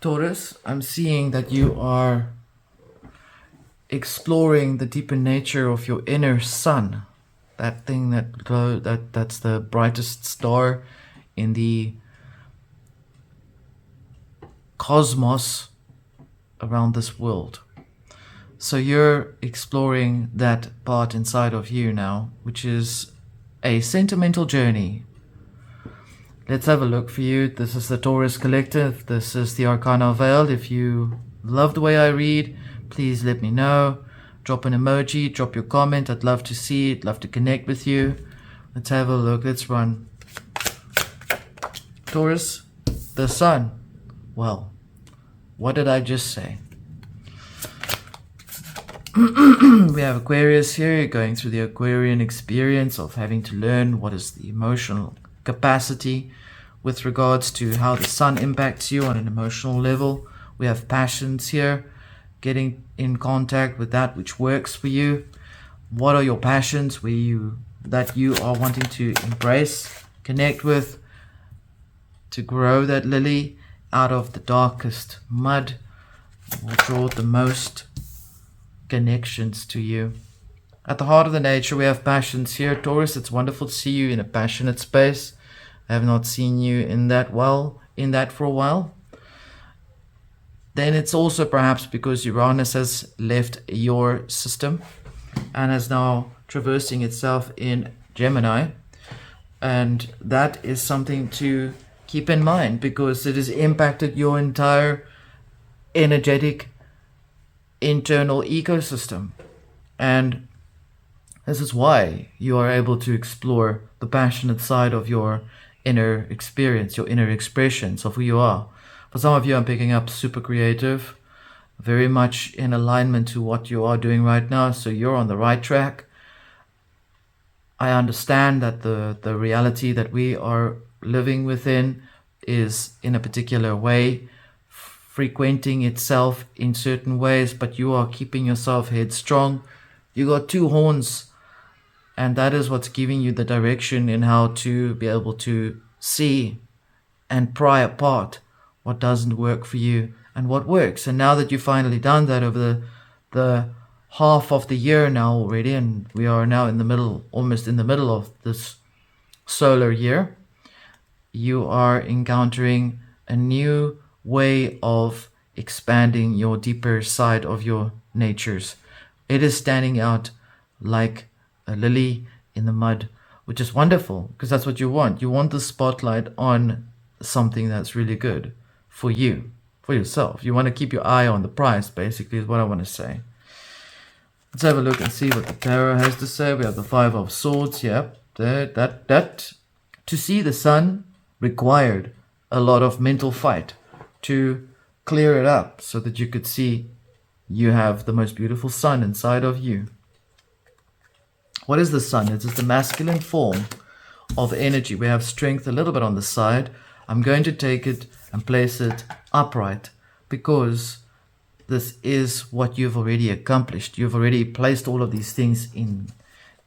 Taurus, I'm seeing that you are exploring the deeper nature of your inner sun. That thing that's the brightest star in the cosmos around this world. So you're exploring that part inside of you now, which is a sentimental journey. Let's have a look for you. This is the Taurus Collective. This is the Arcana Veiled. If you love the way I read, please let me know. Drop an emoji, drop your comment. I'd love to see it, love to connect with you. Let's have a look. Let's run. Taurus, the sun. Well, what did I just say? We have Aquarius here. You're going through the Aquarian experience of having to learn what is the emotional capacity with regards to how the sun impacts you on an emotional level. We have passions here, getting in contact with that which works for you. What are your passions that you are wanting to embrace, connect with, to grow that lily out of the darkest mud will draw the most connections to you. At the heart of the nature, we have passions here. Taurus, it's wonderful to see you in a passionate space. I have not seen you in that for a while. Then it's also perhaps because Uranus has left your system and is now traversing itself in Gemini. And that is something to keep in mind because it has impacted your entire energetic internal ecosystem. And this is why you are able to explore the passionate side of your inner experience, your inner expressions of who you are. For some of you, I'm picking up super creative, very much in alignment to what you are doing right now. So you're on the right track. I understand that the reality that we are living within is in a particular way, frequenting itself in certain ways, but you are keeping yourself headstrong. You got two horns, and that is what's giving you the direction in how to be able to see and pry apart what doesn't work for you and what works. And now that you've finally done that over the half of the year now already, and we are now in the middle, almost in the middle of this solar year, you are encountering a new way of expanding your deeper side of your natures. It is standing out like a lily in the mud, which is wonderful because that's what you want. You want the spotlight on something that's really good for you, for yourself. You want to keep your eye on the prize, basically, is what I want to say. Let's have a look and see what the tarot has to say. We have the Five of Swords. Yep, that to see the sun required a lot of mental fight to clear it up so that you could see you have the most beautiful sun inside of you. What is the sun? It is the masculine form of energy. We have strength a little bit on the side. I'm going to take it and place it upright because this is what you've already accomplished. You've already placed all of these things in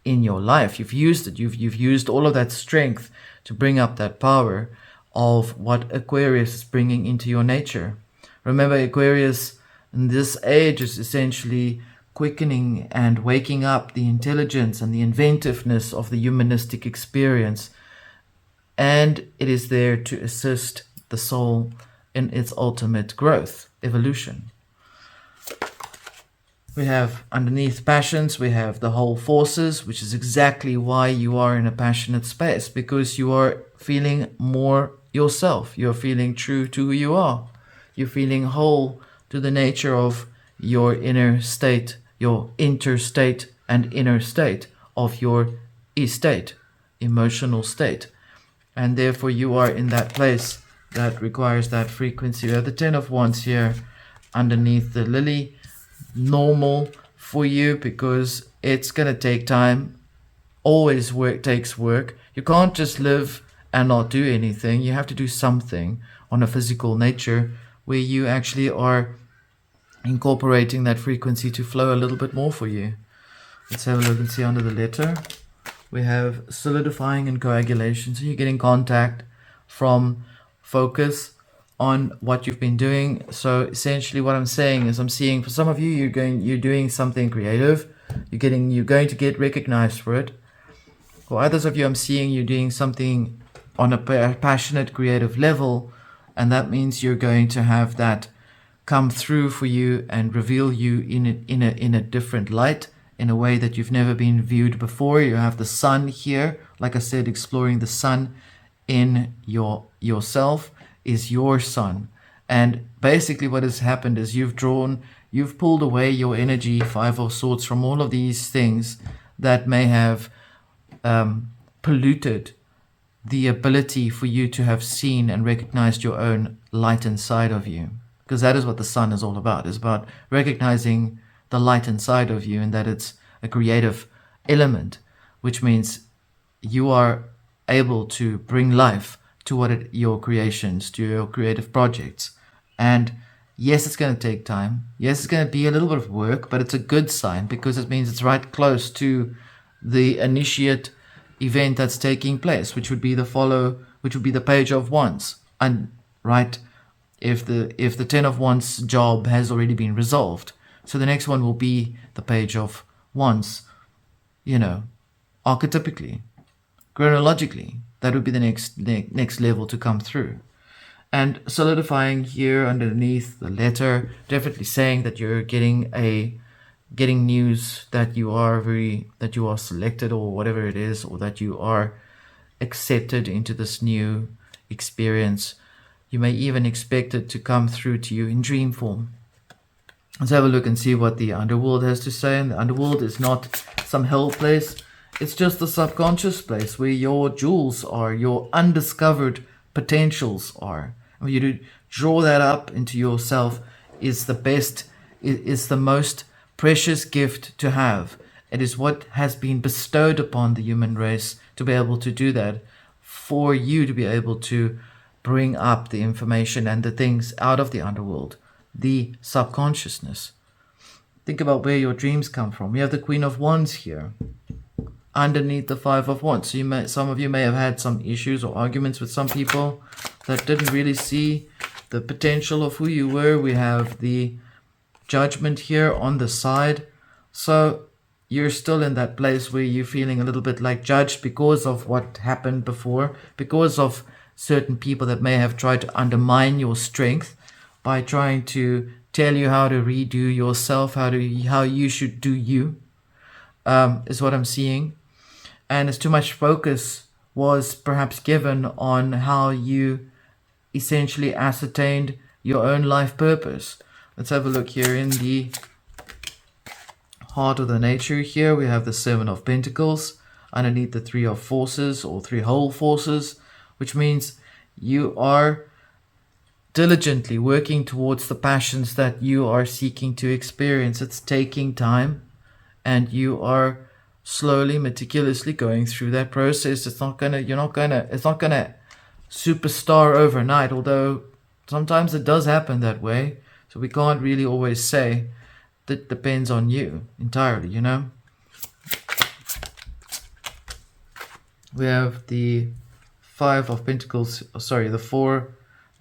your life. You've used it. You've used all of that strength to bring up that power of what Aquarius is bringing into your nature. Remember, Aquarius in this age is essentially quickening and waking up the intelligence and the inventiveness of the humanistic experience. And it is there to assist the soul in its ultimate growth, evolution. We have underneath passions, we have the whole forces, which is exactly why you are in a passionate space, because you are feeling more yourself. You're feeling true to who you are. You're feeling whole to the nature of your inner state, your interstate and inner state of your estate, emotional state. And therefore you are in that place that requires that frequency. We have the Ten of Wands here underneath the lily. Normal for you because it's going to take time. Always work takes work. You can't just live and not do anything. You have to do something on a physical nature where you actually are incorporating that frequency to flow a little bit more for you. Let's have a look and see under the letter. We have solidifying and coagulation. So you get in contact from focus on what you've been doing. So essentially what I'm saying is, I'm seeing for some of you, you're doing something creative. You're going to get recognized for it. For others of you, I'm seeing you doing something on a passionate, creative level, and that means you're going to have that come through for you and reveal you in a different light, in a way that you've never been viewed before. You have the sun here, like I said, exploring the sun in yourself is your sun. And basically what has happened is you've pulled away your energy, Five of Swords, from all of these things that may have polluted the ability for you to have seen and recognized your own light inside of you. Because that is what the sun is all about. It's about recognizing the light inside of you, and that it's a creative element, which means you are able to bring life to your creations, to your creative projects. And yes, it's going to take time. Yes, it's going to be a little bit of work, but it's a good sign, because it means it's right close to the initiate event that's taking place, which would be the Page of Wands. And right, if the Ten of Wands job has already been resolved, so the next one will be the Page of Wands. Archetypically, chronologically, that would be the next level to come through. And solidifying here underneath the letter, definitely saying that you're getting news that you are selected, or whatever it is, or that you are accepted into this new experience. You may even expect it to come through to you in dream form. Let's have a look and see what the underworld has to say. And the underworld is not some hell place. It's just the subconscious place where your jewels are, your undiscovered potentials are. And you to draw that up into yourself is the most precious gift to have. It is what has been bestowed upon the human race to be able to do that, for you to be able to bring up the information and the things out of the underworld, the subconsciousness. Think about where your dreams come from. We have the Queen of Wands here underneath the Five of Wands. So some of you may have had some issues or arguments with some people that didn't really see the potential of who you were. We have the Judgment here on the side. So you're still in that place where you're feeling a little bit like judged because of what happened before, because of certain people that may have tried to undermine your strength by trying to tell you how to redo yourself, how you should do you, is what I'm seeing. And as too much focus was perhaps given on how you essentially ascertained your own life purpose. Let's have a look here in the heart of the nature. Here we have the Seven of Pentacles underneath the Three of Forces, or Three whole forces, which means you are diligently working towards the passions that you are seeking to experience. It's taking time, and you are slowly, meticulously going through that process. It's not gonna superstar overnight, although sometimes it does happen that way. So we can't really always say. That depends on you entirely, We have the Five of Pentacles, the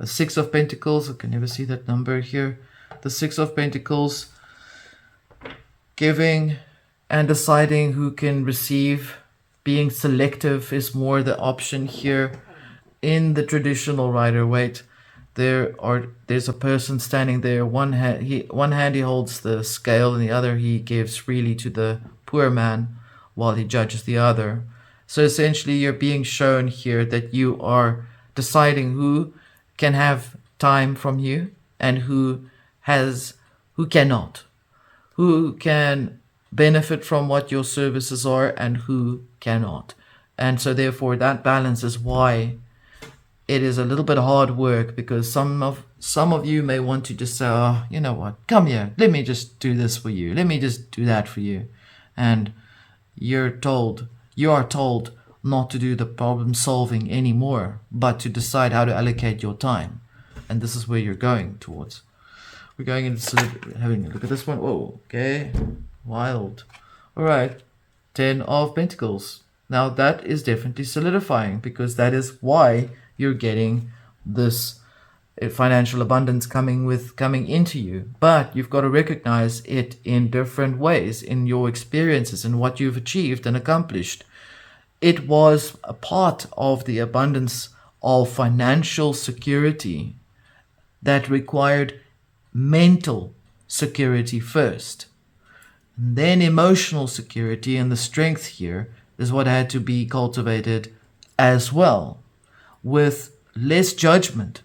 Six of Pentacles. I can never see that number here. The Six of Pentacles, giving and deciding who can receive. Being selective is more the option here. In the traditional Rider-Waite, there's a person standing there. One hand he holds the scale, and the other he gives freely to the poor man while he judges the other. So essentially you're being shown here that you are deciding who can have time from you and who cannot, who can benefit from what your services are and who cannot. And so therefore that balance is why it is a little bit hard work, because some of you may want to just say, oh, you know what, come here, let me just do this for you, let me just do that for you. And you are told not to do the problem solving anymore, but to decide how to allocate your time. And this is where you're going towards. We're going into having a look at this one. Whoa, okay, wild. All right, 10 of Pentacles. Now that is definitely solidifying, because that is why you're getting this financial abundance coming into you, but you've got to recognize it in different ways in your experiences and what you've achieved and accomplished. It was a part of the abundance of financial security that required mental security first. And then emotional security, and the strength here is what had to be cultivated as well, with less judgment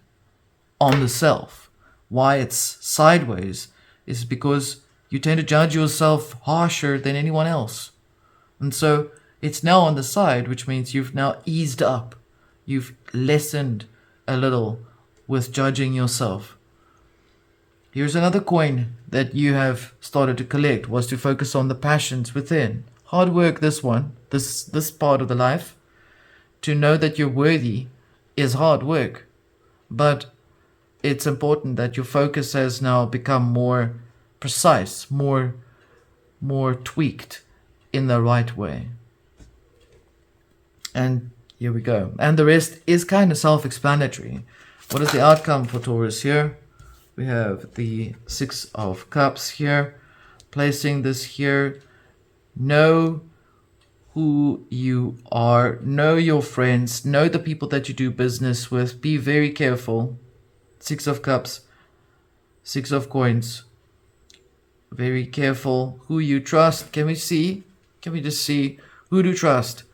on the self. Why it's sideways is because you tend to judge yourself harsher than anyone else. And so it's now on the side, which means you've now eased up. You've lessened a little with judging yourself. Here's another coin that you have started to collect, was to focus on the passions within. Hard work, this one, this part of the life. To know that you're worthy is hard work. But it's important that your focus has now become more precise, more tweaked in the right way. And here we go. And the rest is kind of self-explanatory. What is the outcome for Taurus here? We have the Six of Cups here. Placing this here. Know who you are. Know your friends. Know the people that you do business with. Be very careful. Six of Cups. Six of Coins. Very careful who you trust. Can we see? Can we just see who to trust?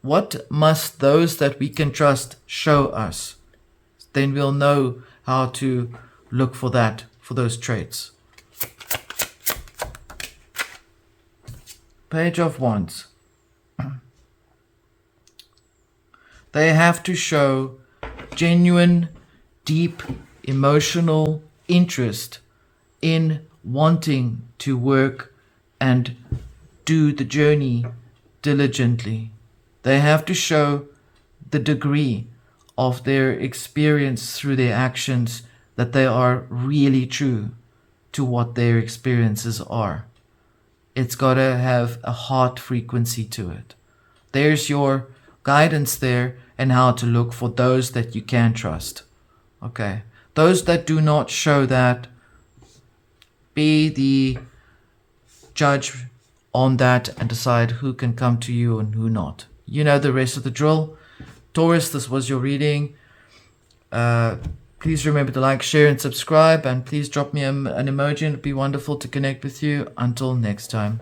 What must those that we can trust show us? Then we'll know how to look for that, for those traits. Page of Wands. They have to show genuine, deep, emotional interest in wanting to work and do the journey diligently. They have to show the degree of their experience through their actions that they are really true to what their experiences are. It's got to have a heart frequency to it. There's your guidance there and how to look for those that you can trust. Okay. Those that do not show that, be the judge on that and decide who can come to you and who not. You know the rest of the drill. Taurus, this was your reading. Please remember to like, share, and subscribe. And please drop me an emoji. It'd be wonderful to connect with you. Until next time.